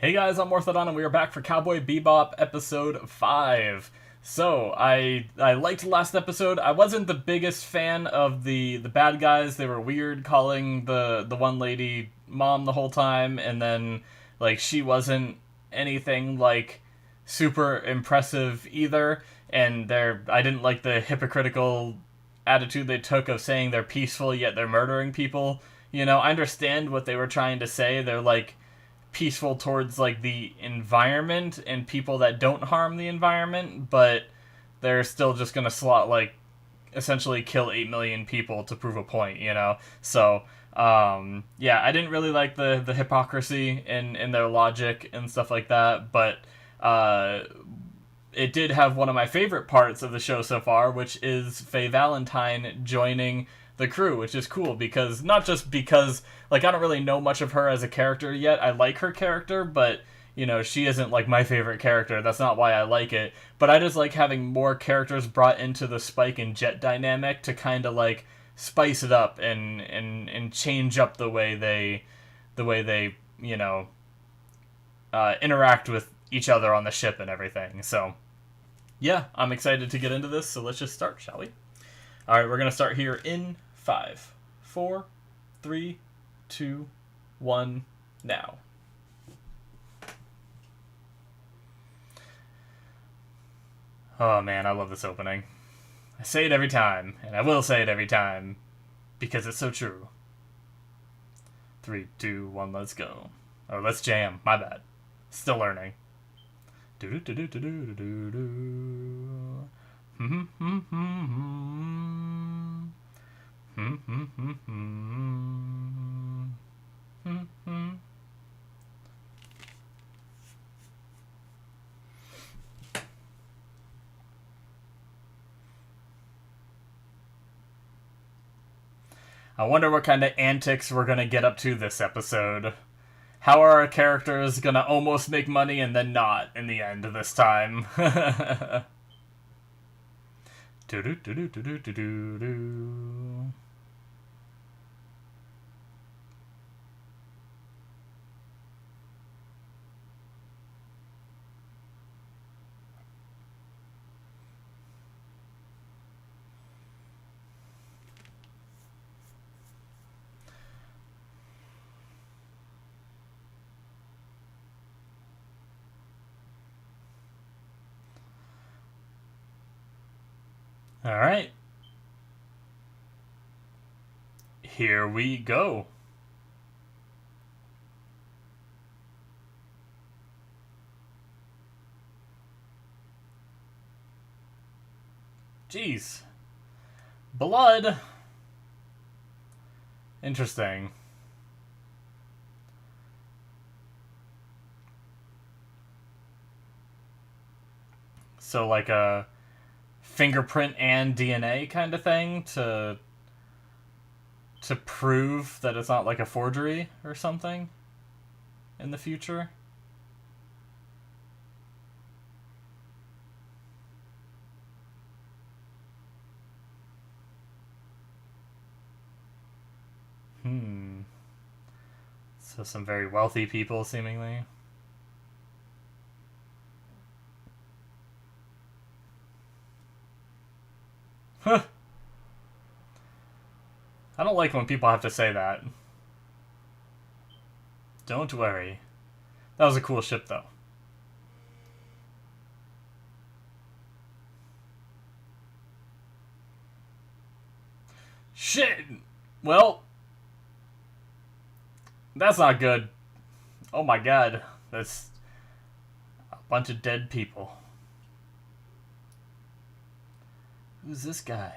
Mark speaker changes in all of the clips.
Speaker 1: Hey guys, I'm Morthadon, and we are back for Cowboy Bebop episode 5. So, I liked the last episode. I wasn't the biggest fan of the bad guys. They were weird, calling the one lady mom the whole time, and then, like, she wasn't anything, like, super impressive either. And I didn't like the hypocritical attitude they took of saying they're peaceful, yet they're murdering people. You know, I understand what they were trying to say. They're, like, peaceful towards like the environment and people that don't harm the environment, but they're still just gonna essentially kill 8 million people to prove a point, you know? So, yeah, I didn't really like the hypocrisy in their logic and stuff like that, but it did have one of my favorite parts of the show so far, which is Faye Valentine joining the crew, which is cool because not just because like I don't really know much of her as a character yet. I like her character, but you know, she isn't like my favorite character. That's not why I like it. But I just like having more characters brought into the Spike and Jet dynamic to kind of like spice it up and change up the way they you know interact with each other on the ship and everything. So yeah, I'm excited to get into this. So let's just start, shall we? All right, we're gonna start here in 5, 4, 3, 2, 1, now. Oh man, I love this opening. I say it every time, and I will say it every time, because it's so true. 3, 2, 1, let's go. Oh, let's jam. My bad. Still learning. Do do do do do do do. I wonder what kind of antics we're gonna get up to this episode. How are our characters gonna almost make money and then not in the end this time? Do do do do do do do do. All right. Here we go. Jeez. Blood. Interesting. So like a fingerprint and DNA kind of thing to prove that it's not like a forgery or something in the future. So some very wealthy people, seemingly. Huh. I don't like when people have to say that. Don't worry. That was a cool ship, though. Shit! Well, that's not good. Oh my god. That's a bunch of dead people. Who's this guy?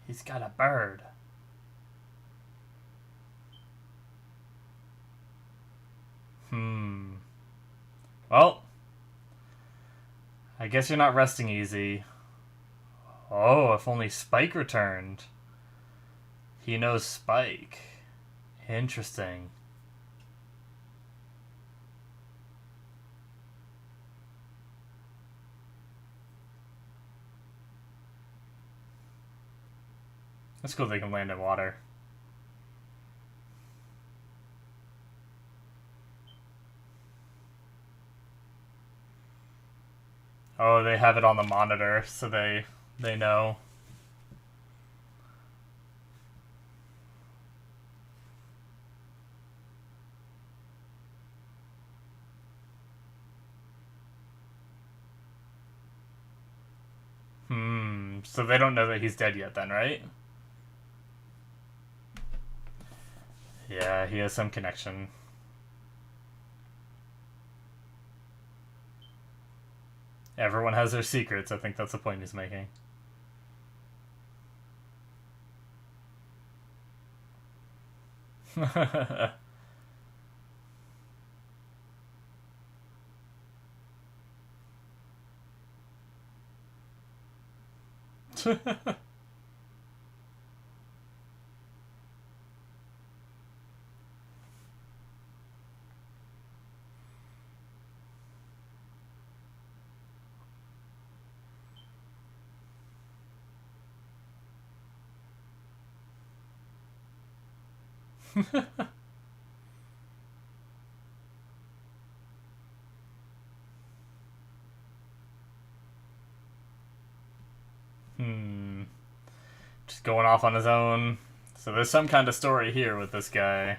Speaker 1: He's got a bird. Well, I guess you're not resting easy. Oh, if only Spike returned. He knows Spike. Interesting. That's cool they can land in water. Oh, they have it on the monitor, so they know. So they don't know that he's dead yet then, right? Yeah, he has some connection. Everyone has their secrets. I think that's the point he's making. Just going off on his own. So there's some kind of story here with this guy.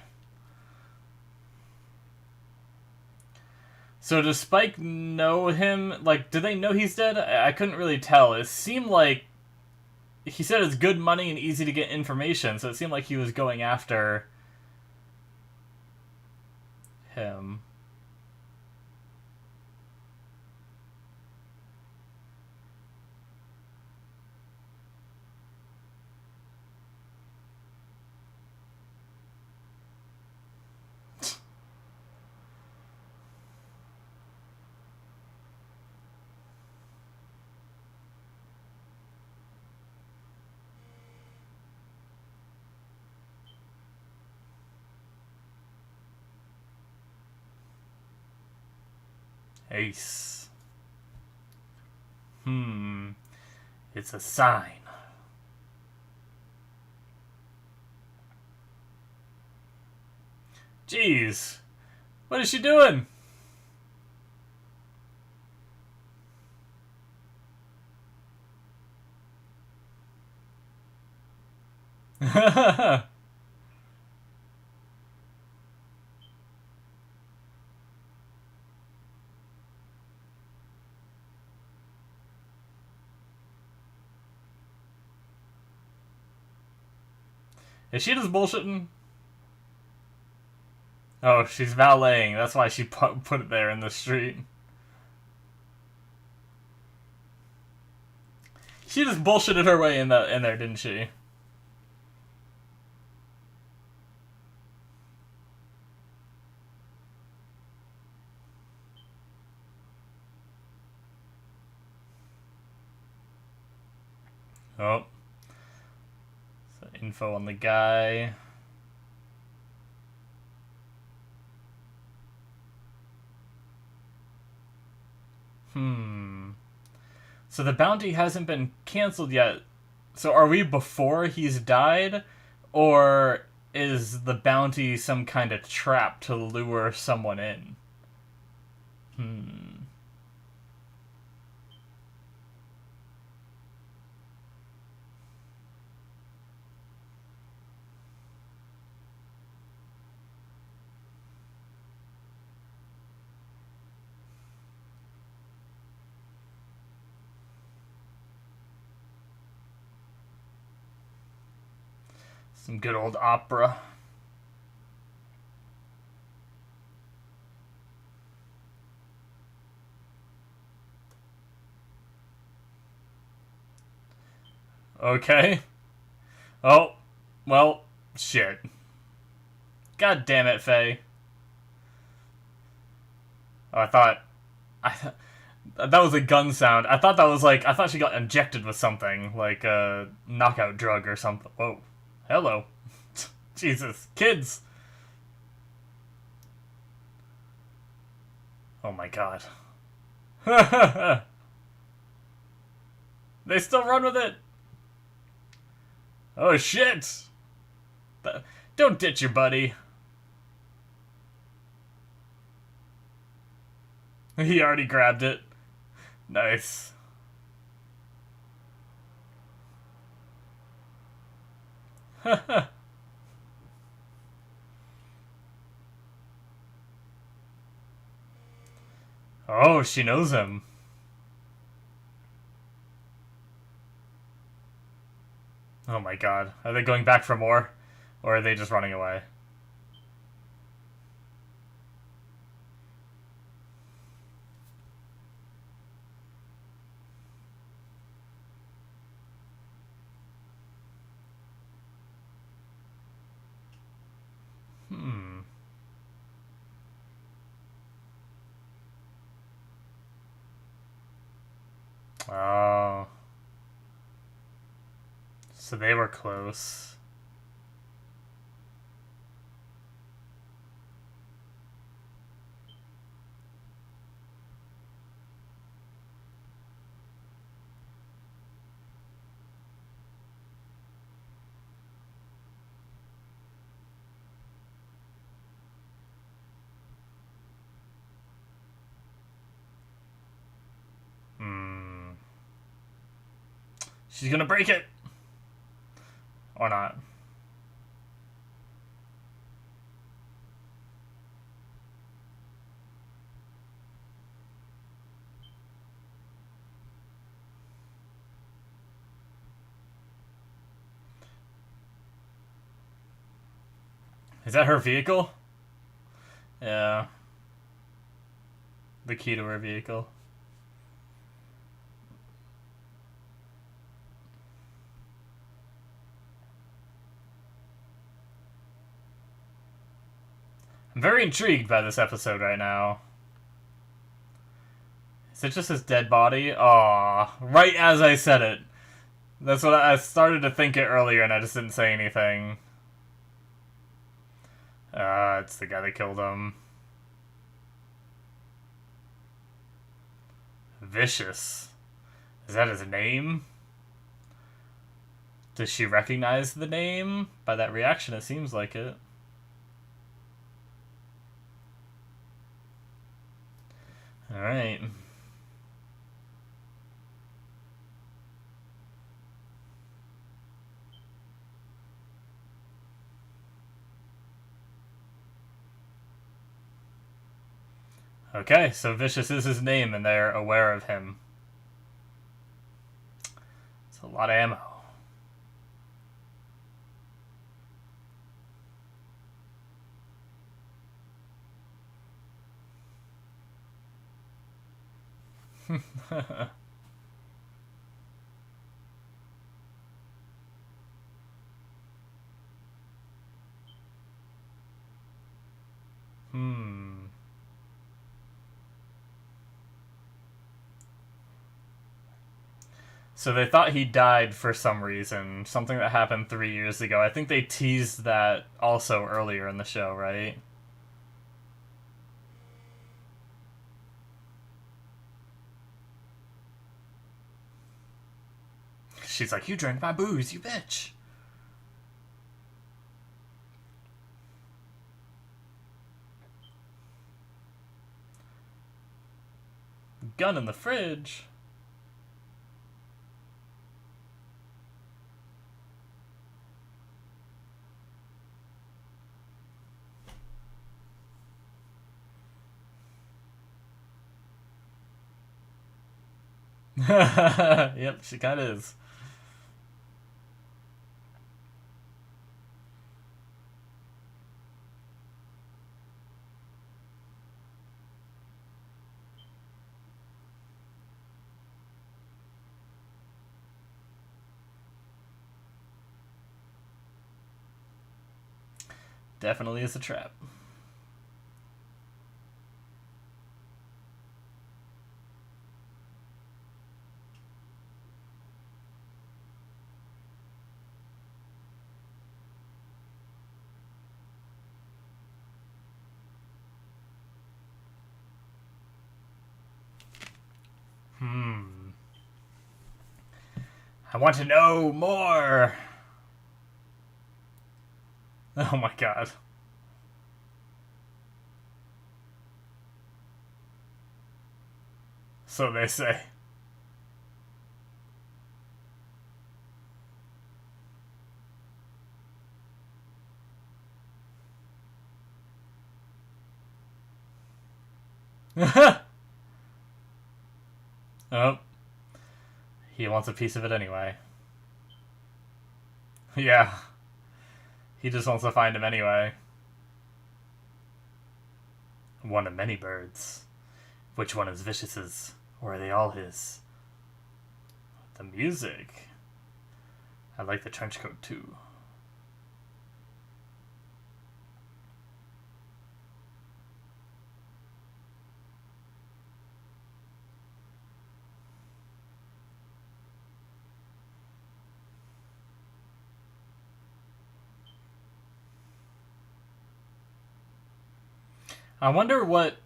Speaker 1: So does Spike know him? Like, do they know he's dead? I couldn't really tell. It seemed like he said it's good money and easy to get information, so it seemed like he was going after him. Ace. It's a sign. Jeez. What is she doing? Is she just bullshitting? Oh, she's valeting. That's why she put it there in the street. She just bullshitted her way in there, didn't she? Oh. So info on the guy. So the bounty hasn't been canceled yet. So are we before he's died? Or is the bounty some kind of trap to lure someone in? Some good old opera. Okay. Oh, well, shit. God damn it, Faye. Oh, that was a gun sound. I thought she got injected with something, like a knockout drug or something. Whoa. Hello. Jesus. Kids. Oh my god. They still run with it. Oh shit. Don't ditch your buddy. He already grabbed it. Nice. Oh, she knows him. Oh my god. Are they going back for more? Or are they just running away? Hmm. Oh. So they were close. Hmm. She's gonna break it! Or not. Is that her vehicle? Yeah. The key to her vehicle. I'm very intrigued by this episode right now. Is it just his dead body? Aw, right as I said it. That's what I started to think it earlier and I just didn't say anything. It's the guy that killed him. Vicious. Is that his name? Does she recognize the name? By that reaction, it seems like it. Alright. Okay, so Vicious is his name and they're aware of him. It's a lot of ammo. Hmm. So they thought he died for some reason. Something that happened 3 years ago. I think they teased that also earlier in the show, right? She's like, you drank my booze, you bitch. Gun in the fridge. Yep, she kind of is. Definitely is a trap. I want to know more. Oh my god. So they say. Oh, he wants a piece of it anyway. Yeah, he just wants to find him anyway. One of many birds. Which one is Vicious's? Or are they all his? The music. I like the trench coat too. I wonder what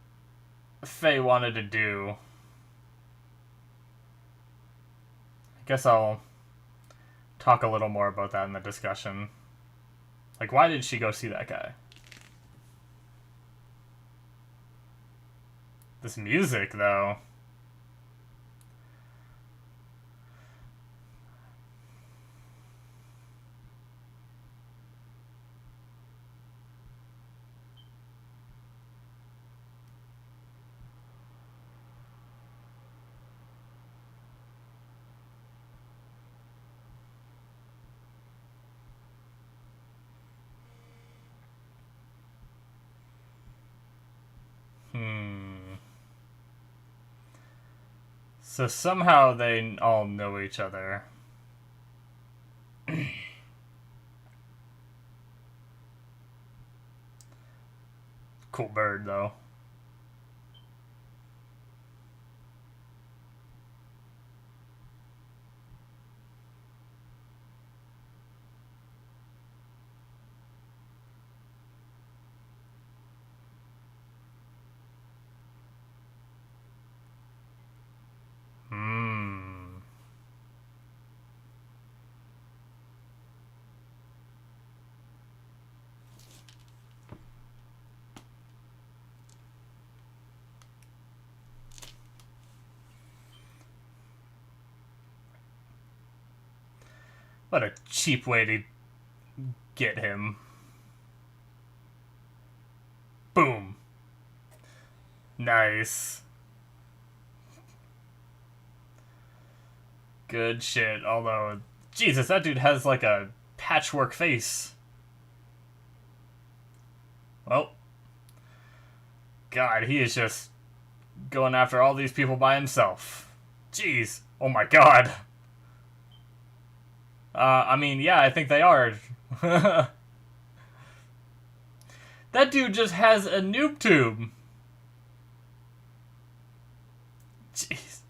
Speaker 1: Faye wanted to do. I guess I'll talk a little more about that in the discussion. Like, why did she go see that guy? This music, though. So somehow they all know each other. Cool bird, though. What a cheap way to get him. Boom. Nice. Good shit. Although, Jesus, that dude has like a patchwork face. Well, God, he is just going after all these people by himself. Jeez. Oh my God. I mean, yeah, I think they are. That dude just has a noob tube. Jeez.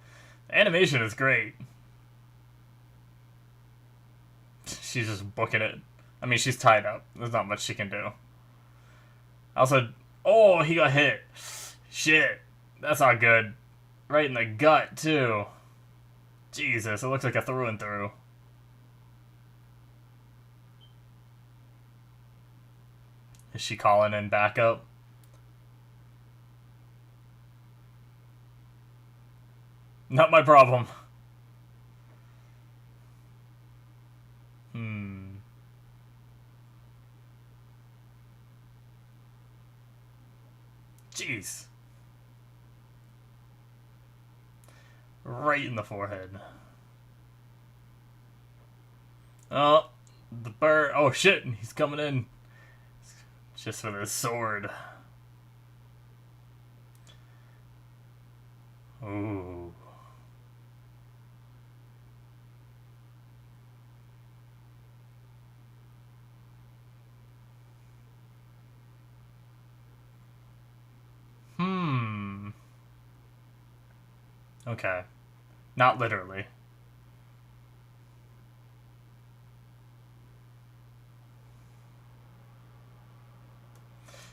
Speaker 1: The animation is great. She's just booking it. I mean, she's tied up. There's not much she can do. Also, oh, he got hit. Shit. That's not good. Right in the gut, too. Jesus, it looks like a through and through. Is she calling in backup? Not my problem. Jeez. Right in the forehead. Oh, the bird. Oh shit, he's coming in. Just with his sword. Ooh. Okay. Not literally.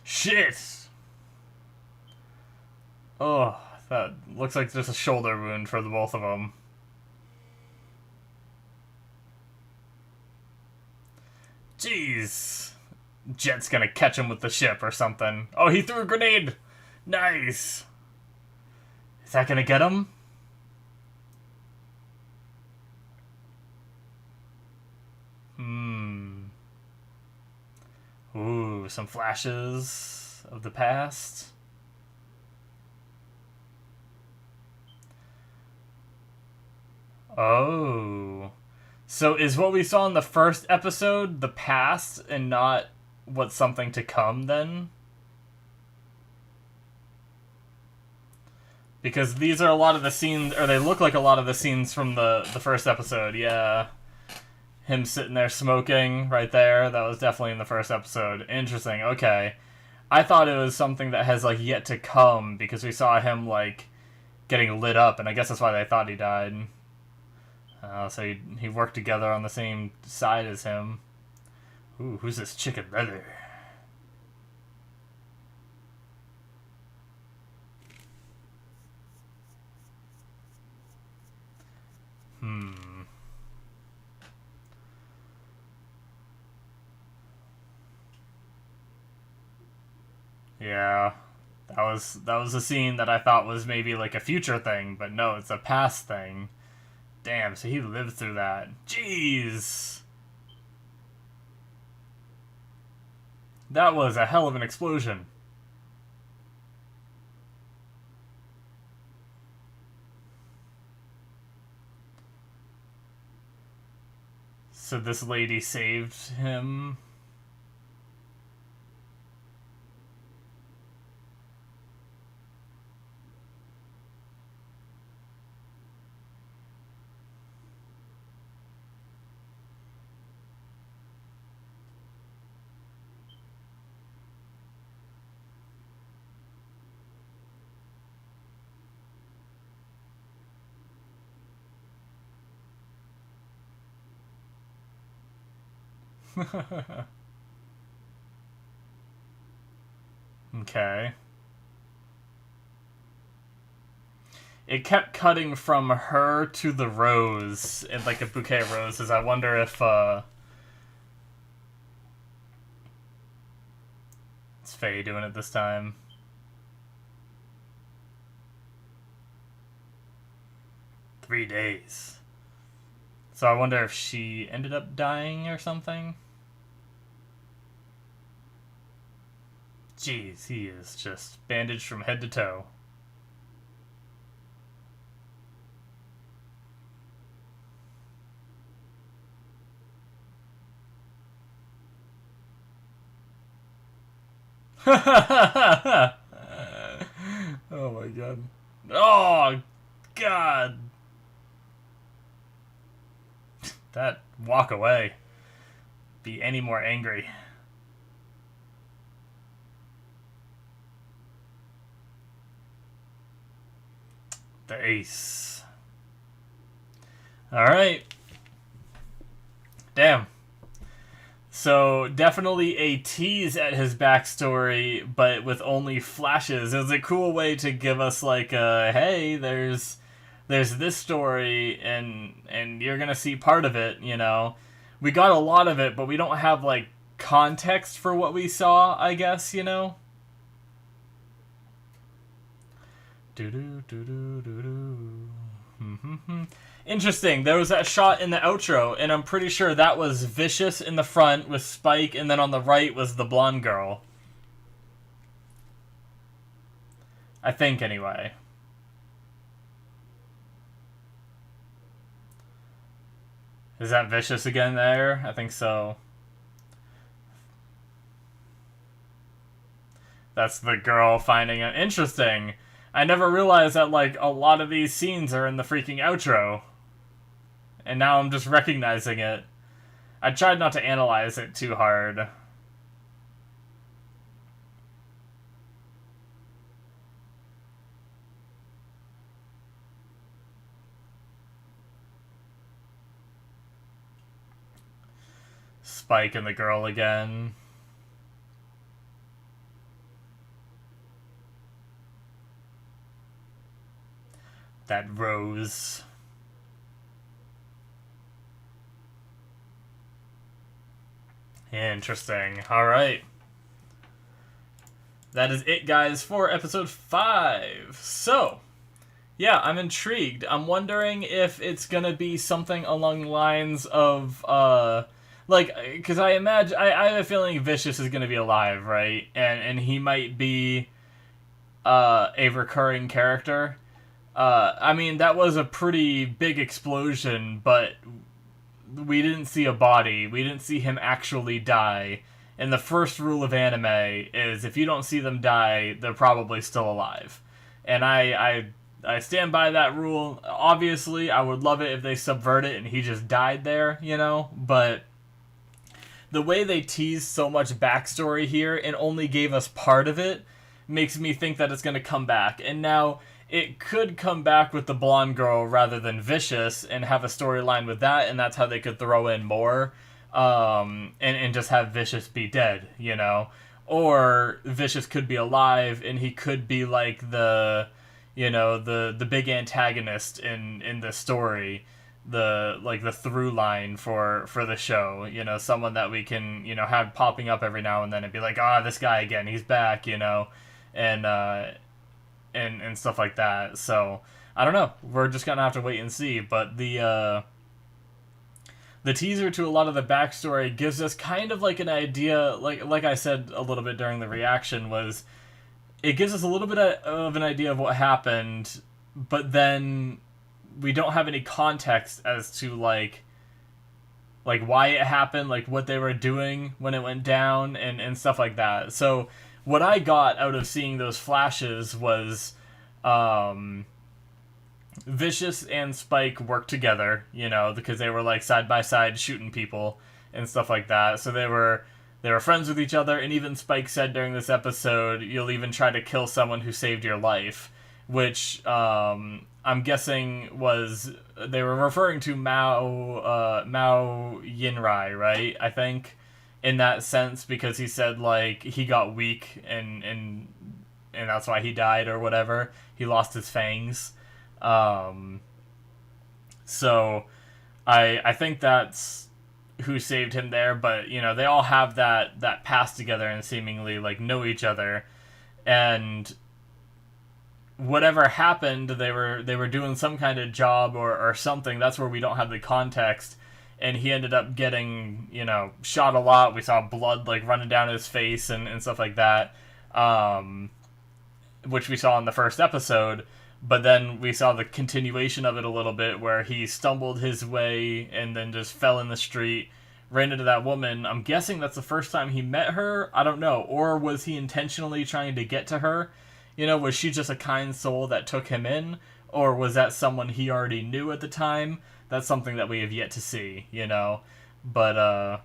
Speaker 1: Shit! Oh, that looks like just a shoulder wound for the both of them. Jeez. Jet's gonna catch him with the ship or something. Oh, he threw a grenade! Nice! Is that gonna get him? Ooh, some flashes of the past. Oh. So is what we saw in the first episode the past and not what's something to come then? Because these are a lot of the scenes, or they look like a lot of the scenes from the first episode, yeah. Him sitting there smoking right there, that was definitely in the first episode. Interesting, okay. I thought it was something that has, like, yet to come, because we saw him, like, getting lit up, and I guess that's why they thought he died. So he worked together on the same side as him. Ooh, who's this chicken leather? Yeah. That was a scene that I thought was maybe like a future thing, but no, it's a past thing. Damn, so he lived through that. Jeez. That was a hell of an explosion. So this lady saved him. Okay. It kept cutting from her to the rose, in like a bouquet of roses. I wonder if, it's Faye doing it this time. Three days. So I wonder if she ended up dying or something. Jeez, he is just bandaged from head to toe. Oh my god. Oh god. That walk away. Be any more angry. The ace. Alright. Damn. So, definitely a tease at his backstory, but with only flashes. It was a cool way to give us, like, hey, there's this story, and you're gonna see part of it, you know? We got a lot of it, but we don't have, like, context for what we saw, I guess, you know? Interesting. There was that shot in the outro, and I'm pretty sure that was Vicious in the front with Spike, and then on the right was the blonde girl. I think, anyway. Is that Vicious again there? I think so. That's the girl finding it. Interesting. I never realized that, like, a lot of these scenes are in the freaking outro. And now I'm just recognizing it. I tried not to analyze it too hard. Spike and the girl again. That rose. Interesting. Alright. That is it, guys, for episode 5. So, yeah, I'm intrigued. I'm wondering if it's gonna be something along the lines of, like, because I imagine, I have a feeling Vicious is gonna be alive, right? And he might be, a recurring character. I mean, that was a pretty big explosion, but we didn't see a body. We didn't see him actually die. And the first rule of anime is if you don't see them die, they're probably still alive. And I stand by that rule. Obviously, I would love it if they subvert it and he just died there, you know? But the way they teased so much backstory here and only gave us part of it makes me think that it's going to come back. And now it could come back with the blonde girl rather than Vicious and have a storyline with that, and that's how they could throw in more, and just have Vicious be dead, you know? Or Vicious could be alive and he could be like the, you know, the big antagonist in the story, the through line for the show, you know, someone that we can, you know, have popping up every now and then and be like, this guy again, he's back, you know, and stuff like that. So I don't know, we're just gonna have to wait and see. But the teaser to a lot of the backstory gives us kind of like an idea, like I said a little bit during the reaction, was it gives us a little bit of an idea of what happened, but then we don't have any context as to like why it happened, like what they were doing when it went down, and stuff like that. So what I got out of seeing those flashes was Vicious and Spike worked together, you know, because they were like side by side shooting people and stuff like that. So they were friends with each other, and even Spike said during this episode, "You'll even try to kill someone who saved your life," which I'm guessing was they were referring to Mao Yinrai, right? I think in that sense, because he said like he got weak and that's why he died or whatever. He lost his fangs. So I think that's who saved him there, but you know, they all have that past together and seemingly like know each other, and whatever happened, they were doing some kind of job or something. That's where we don't have the context, and he ended up getting, you know, shot a lot. We saw blood like running down his face and stuff like that, which we saw in the first episode. But then we saw the continuation of it a little bit, where he stumbled his way and then just fell in the street, ran into that woman. I'm guessing that's the first time he met her. I don't know. Or was he intentionally trying to get to her? You know, was she just a kind soul that took him in? Or was that someone he already knew at the time? That's something that we have yet to see, you know? But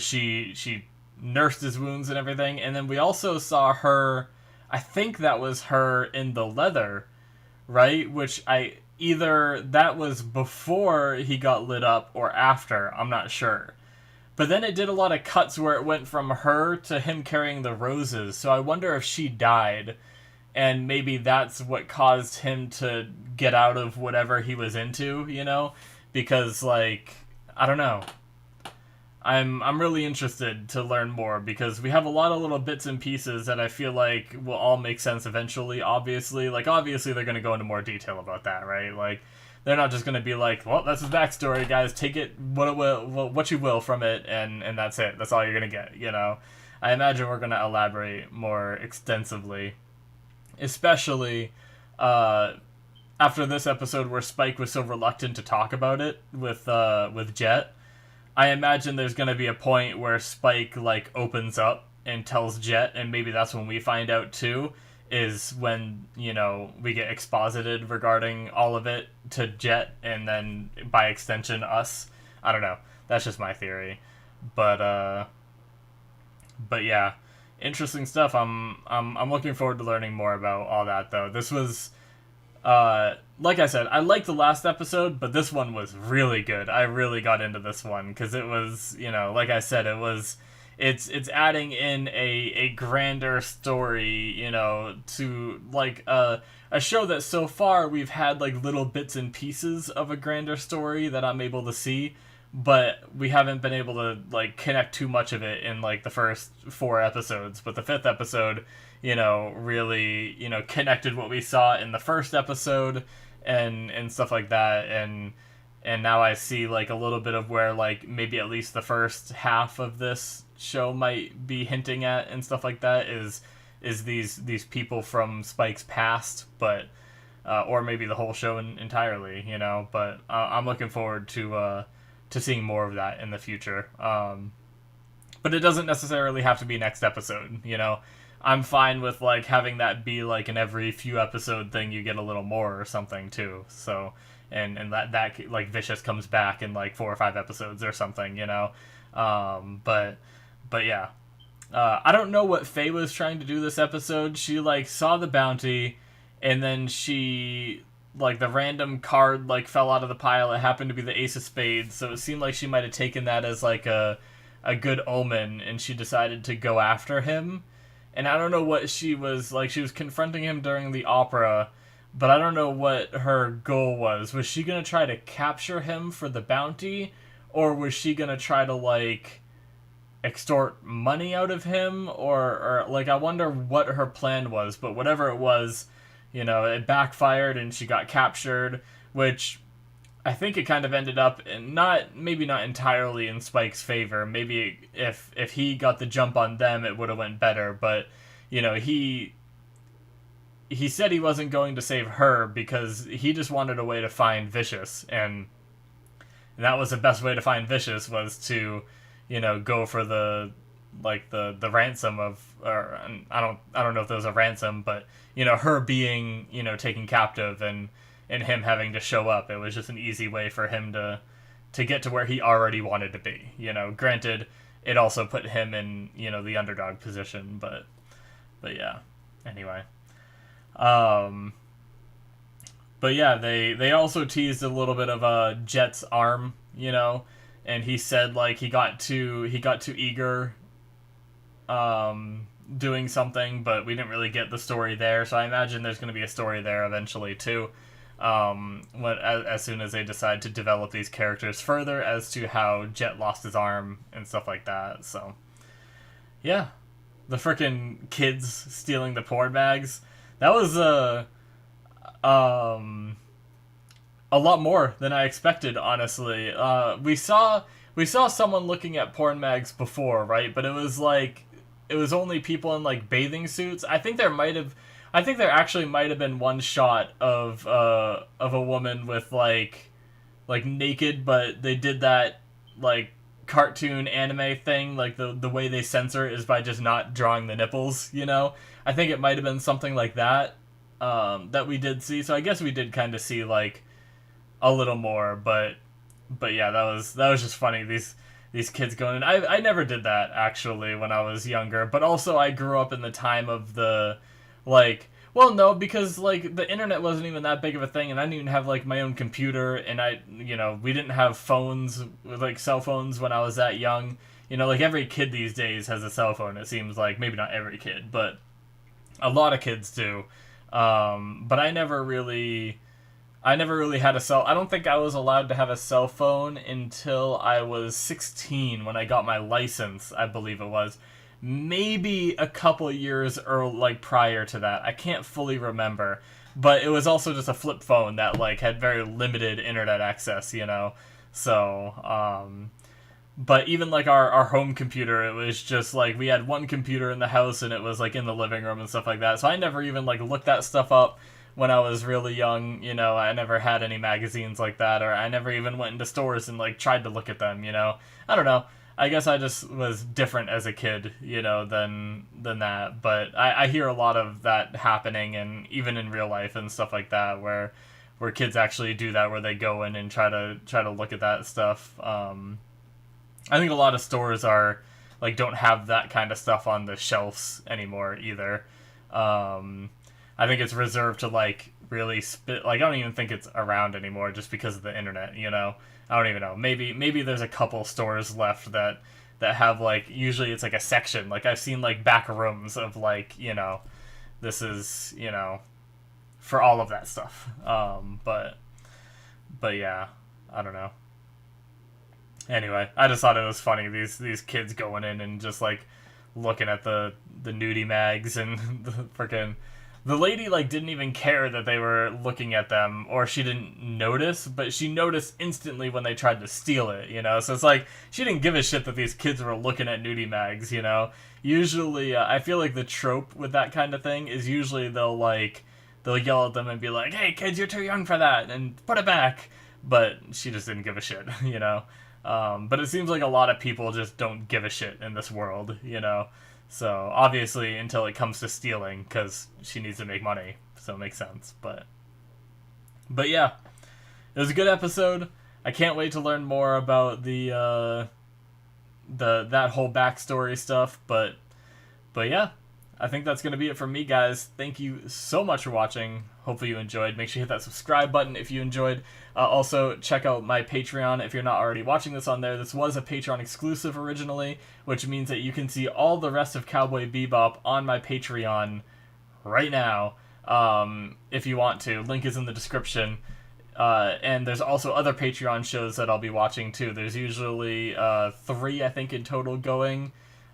Speaker 1: she nursed his wounds and everything. And then we also saw her, I think that was her in the leather, right? Which either that was before he got lit up or after, I'm not sure. But then it did a lot of cuts where it went from her to him carrying the roses, so I wonder if she died, and maybe that's what caused him to get out of whatever he was into, you know? Because, like, I don't know. I'm really interested to learn more, because we have a lot of little bits and pieces that I feel like will all make sense eventually, obviously. Like, obviously they're going to go into more detail about that, right? Like, they're not just going to be like, well, that's his backstory, guys, take it what you will from it, and that's it. That's all you're going to get, you know? I imagine we're going to elaborate more extensively. Especially after this episode where Spike was so reluctant to talk about it with Jet. I imagine there's going to be a point where Spike, like, opens up and tells Jet, and maybe that's when we find out, too, is when, you know, we get exposited regarding all of it to Jet, and then, by extension, us. I don't know. That's just my theory. But yeah. Interesting stuff. I'm looking forward to learning more about all that, though. This was... like I said, I liked the last episode, but this one was really good. I really got into this one, because it was, you know, like I said, it's adding in a grander story, you know, to, like, a show that so far we've had, like, little bits and pieces of a grander story that I'm able to see, but we haven't been able to, like, connect too much of it in, like, the first 4 episodes. But the 5th episode, you know, really, you know, connected what we saw in the first episode and stuff like that, and now I see, like, a little bit of where, like, maybe at least the first half of this show might be hinting at and stuff like that is these people from Spike's past. But or maybe the whole show entirely, But I'm looking forward to seeing more of that in the future. But it doesn't necessarily have to be next episode, I'm fine with like having that be like an every few episode thing. You get a little more or something too. So and that like Vicious comes back in like 4 or 5 episodes or something, But yeah, I don't know what Faye was trying to do this episode. She like saw the bounty, and then she like the random card like fell out of the pile. It happened to be the Ace of Spades, so it seemed like she might have taken that as like a good omen, and she decided to go after him. And I don't know what she was like. She was confronting him during the opera, but I don't know what her goal was. Was she gonna try to capture him for the bounty, or was she gonna try to like extort money out of him, or like I wonder what her plan was. But whatever it was, it backfired and she got captured, which I think it kind of ended up in maybe not entirely in Spike's favor. Maybe if he got the jump on them, it would have went better. But he said he wasn't going to save her because he just wanted a way to find Vicious, and that was the best way to find Vicious, was to go for the ransom of, or I don't know if there was a ransom, but her being taken captive and him having to show up. It was just an easy way for him to get to where he already wanted to be. Granted, it also put him in the underdog position, but yeah. Anyway, but yeah, they also teased a little bit of Jet's arm, and he said like he got too eager doing something, but we didn't really get the story there. So I imagine there's going to be a story there eventually too. As soon as they decide to develop these characters further as to how Jet lost his arm and stuff like that. So, yeah. The frickin' kids stealing the porn bags. That was, a lot more than I expected, honestly. We saw someone looking at porn mags before, right? But it was only people in, like, bathing suits. I think there actually might have been one shot of a woman with like naked, but they did that like cartoon anime thing, like the way they censor is by just not drawing the nipples. I think it might have been something like that that we did see. So I guess we did kind of see like a little more, but yeah, that was just funny. These kids going in. I never did that actually when I was younger, but also I grew up in the time of the well, no, because like the internet wasn't even that big of a thing, and I didn't even have like my own computer, and we didn't have phones, like cell phones, when I was that young. Like every kid these days has a cell phone. It seems like, maybe not every kid, but a lot of kids do. But I never really had a cell. I don't think I was allowed to have a cell phone until I was 16 when I got my license, I believe it was. Maybe a couple years or like prior to that. I can't fully remember, but it was also just a flip phone that like had very limited internet access, So, but even like our home computer, it was just like we had one computer in the house and it was like in the living room and stuff like that. So I never even like looked that stuff up when I was really young. I never had any magazines like that, or I never even went into stores and like tried to look at them. I don't know. I guess I just was different as a kid, than that. But I hear a lot of that happening, and even in real life and stuff like that, where kids actually do that, where they go in and try to look at that stuff. I think a lot of stores don't have that kind of stuff on the shelves anymore either. I think it's reserved to really I don't even think it's around anymore just because of the internet. I don't even know. Maybe there's a couple stores left that have usually it's a section. I've seen back rooms of this is for all of that stuff. But yeah, I don't know. Anyway, I just thought it was funny, these kids going in and just looking at the nudie mags, and the lady didn't even care that they were looking at them, or she didn't notice, but she noticed instantly when they tried to steal it, So it's she didn't give a shit that these kids were looking at nudie mags, Usually, I feel like the trope with that kind of thing is usually they'll they'll yell at them and be like, "Hey kids, you're too young for that," and put it back. But she just didn't give a shit, you know. But it seems like a lot of people just don't give a shit in this world, you know. So obviously, until it comes to stealing, because she needs to make money, so it makes sense. But yeah, it was a good episode. I can't wait to learn more about that whole backstory stuff. But yeah, I think that's going to be it from me, guys. Thank you so much for watching. Hopefully you enjoyed. Make sure you hit that subscribe button if you enjoyed. Also, check out my Patreon if you're not already watching this on there. This was a Patreon exclusive originally, which means that you can see all the rest of Cowboy Bebop on my Patreon right now, if you want to. Link is in the description. And there's also other Patreon shows that I'll be watching too. There's usually 3, I think, in total going.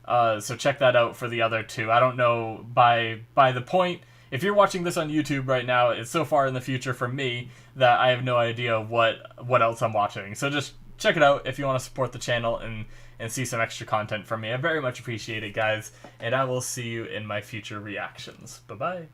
Speaker 1: So check that out for the other 2. I don't know by the point. If you're watching this on YouTube right now, it's so far in the future for me that I have no idea what else I'm watching. So just check it out if you want to support the channel and see some extra content from me. I very much appreciate it, guys, and I will see you in my future reactions. Bye-bye.